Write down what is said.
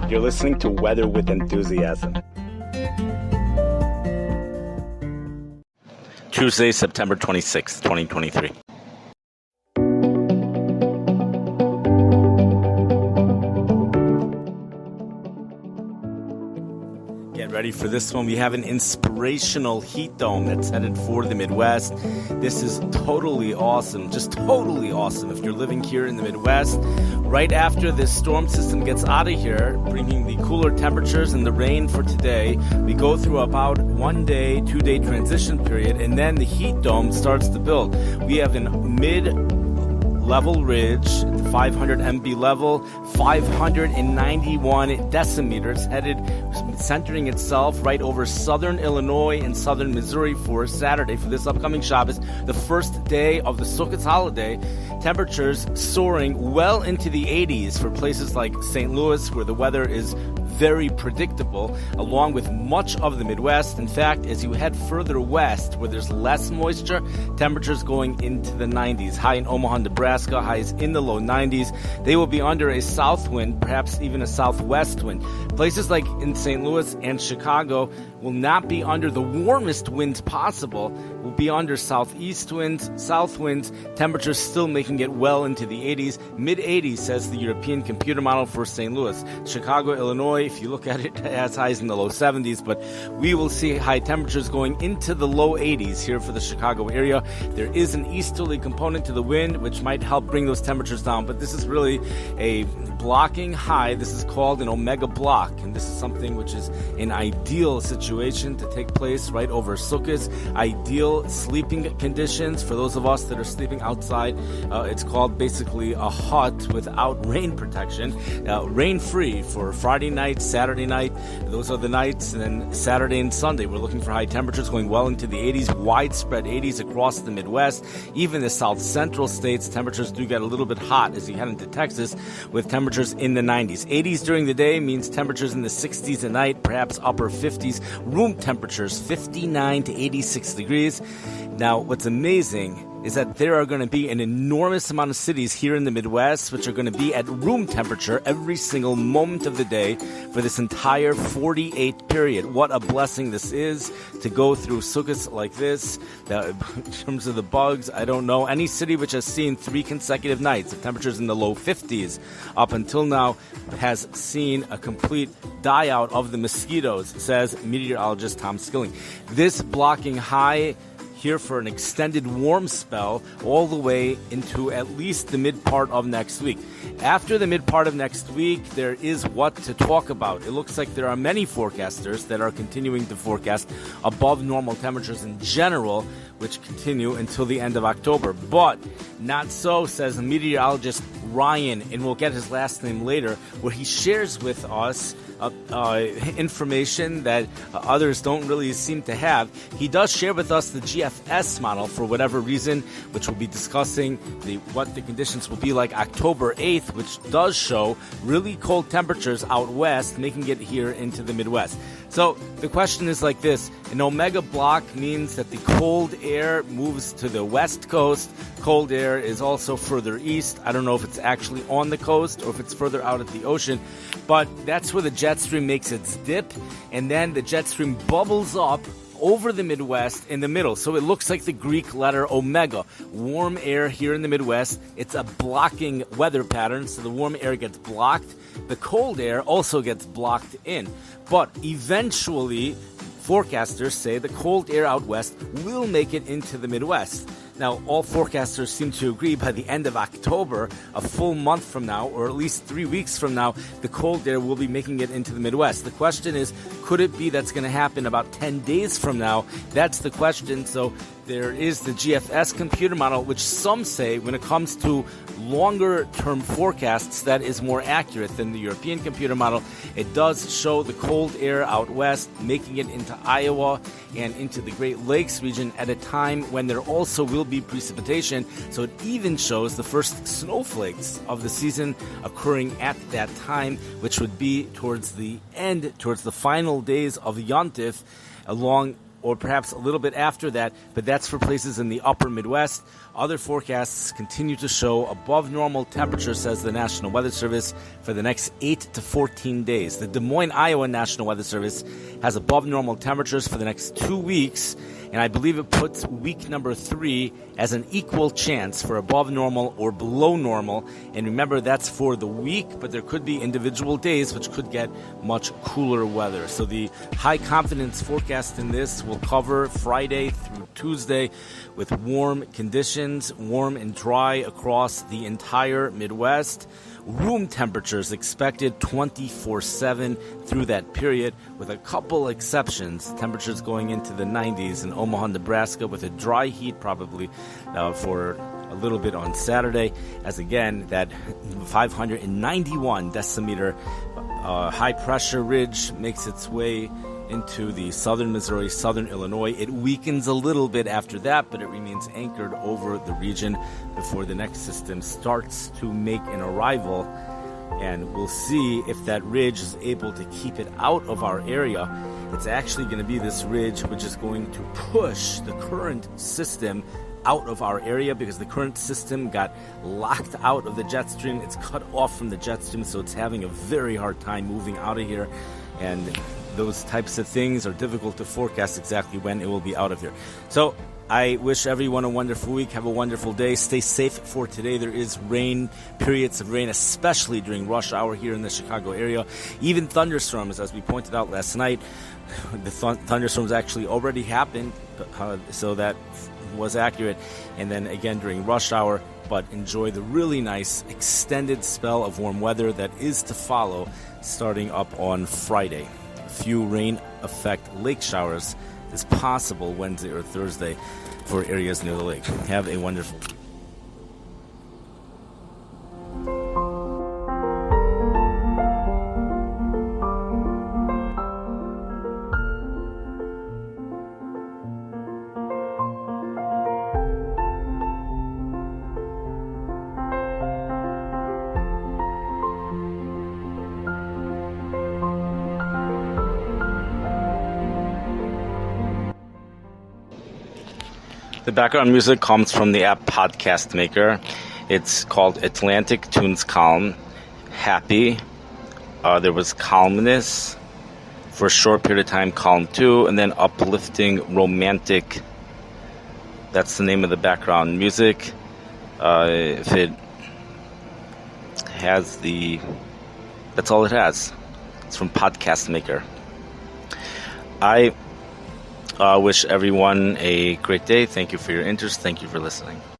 You're listening to Weather with Enthusiasm. Tuesday, September 26th, 2023. Get ready for this one. We have an inspirational heat dome that's headed for the Midwest. This is totally awesome, just totally awesome if you're living here in the Midwest. Right after this storm system gets out of here, bringing the cooler temperatures and the rain for today, we go through about 1 day, 2 day transition period, and then the heat dome starts to build. We have a mid-level ridge, 500 MB level, 591 decimeters, headed, centering itself right over southern Illinois and southern Missouri for Saturday, for this upcoming Shabbos, the first day of the Succa holiday. Temperatures soaring well into the 80s for places like St. Louis, where the weather is very predictable, along with much of the Midwest. In fact, as you head further west, where there's less moisture, temperatures going into the 90s. High in Omaha, Nebraska, highs in the low 90s. They will be under a south wind, perhaps even a southwest wind. Places like in St. Louis and Chicago will not be under the warmest winds possible, will be under southeast winds, south winds, temperatures still making it well into the 80s, mid-80s, says the European computer model for St. Louis. Chicago, Illinois, if you look at it, has highs in the low 70s, but we will see high temperatures going into the low 80s here for the Chicago area. There is an easterly component to the wind, which might help bring those temperatures down, but this is really a blocking high. This is called an omega block, and this is something which is an ideal situation to take place right over Sukkot. Ideal sleeping conditions for those of us that are sleeping outside. It's called basically a hut without rain protection, rain-free for Friday night, Saturday night. Those are the nights, and then Saturday and Sunday we're looking for high temperatures going well into the 80s, widespread 80s across the Midwest. Even the south central states, temperatures do get a little bit hot as you head into Texas, with temperatures in the 90s. 80s during the day means temperatures in the 60s at night, perhaps upper 50s. Room temperatures 59 to 86 degrees. Now, what's amazing is that there are going to be an enormous amount of cities here in the Midwest which are going to be at room temperature every single moment of the day for this entire 48 period. What a blessing this is to go through Sukkot like this. In terms of the bugs, I don't know any city which has seen 3 consecutive nights of temperatures in the low 50s up until now has seen a complete die out of the mosquitoes, says meteorologist Tom Skilling. This blocking high here for an extended warm spell all the way into at least the mid part of next week. After the mid part of next week, there is what to talk about. It looks like there are many forecasters that are continuing to forecast above normal temperatures in general, which continue until the end of October. But not so, says meteorologist Ryan, and we'll get his last name later, where he shares with us information that others don't really seem to have. He does share with us the GFS model for whatever reason, which we'll be discussing what the conditions will be like October 8th, which does show really cold temperatures out west, making it here into the Midwest. So the question is like this. An omega block means that the cold air moves to the west coast. Cold air is also further east. I don't know if it's actually on the coast or if it's further out at the ocean, but that's where the jet stream makes its dip, and then the jet stream bubbles up over the Midwest in the middle. So it looks like the Greek letter omega. Warm air here in the Midwest. It's a blocking weather pattern, so the warm air gets blocked. The cold air also gets blocked in. But eventually, forecasters say the cold air out west will make it into the Midwest. Now, all forecasters seem to agree by the end of October, a full month from now, or at least 3 weeks from now, the cold air will be making it into the Midwest. The question is, could it be that's going to happen about 10 days from now? That's the question. So there is the GFS computer model, which some say when it comes to longer-term forecasts, that is more accurate than the European computer model. It does show the cold air out west making it into Iowa and into the Great Lakes region at a time when there also will be precipitation. So it even shows the first snowflakes of the season occurring at that time, which would be towards the end, towards the final days of Yontif, along or perhaps a little bit after that, but that's for places in the upper Midwest. Other forecasts continue to show above normal temperatures, says the National Weather Service, for the next 8 to 14 days. The Des Moines, Iowa National Weather Service has above normal temperatures for the next 2 weeks, and I believe it puts week number 3 as an equal chance for above normal or below normal. And remember, that's for the week, but there could be individual days which could get much cooler weather. So the high confidence forecast in this will cover Friday through Tuesday with warm conditions, warm and dry across the entire Midwest. Room temperatures expected 24/7 through that period, with a couple exceptions. Temperatures going into the 90s in Omaha, Nebraska, with a dry heat probably for a little bit on Saturday, as again that 591 decimeter high pressure ridge makes its way into the southern Missouri, southern Illinois. It weakens a little bit after that, but it remains anchored over the region before the next system starts to make an arrival. And we'll see if that ridge is able to keep it out of our area. It's actually going to be this ridge which is going to push the current system out of our area, because the current system got locked out of the jet stream. It's cut off from the jet stream, so it's having a very hard time moving out of here. And those types of things are difficult to forecast exactly when it will be out of here. So I wish everyone a wonderful week. Have a wonderful day. Stay safe for today. There is rain, periods of rain, especially during rush hour here in the Chicago area. Even thunderstorms, as we pointed out last night. The thunderstorms actually already happened, so that was accurate. And then again during rush hour. But enjoy the really nice extended spell of warm weather that is to follow starting up on Friday. A few rain effect lake showers is possible Wednesday or Thursday for areas near the lake. Have a wonderful day. The background music comes from the app Podcast Maker. It's called Atlantic Tunes Calm, Happy. There was Calmness for a short period of time, Calm 2, and then Uplifting Romantic. That's the name of the background music. If it has that's all it has. It's from Podcast Maker. I wish everyone a great day. Thank you for your interest. Thank you for listening.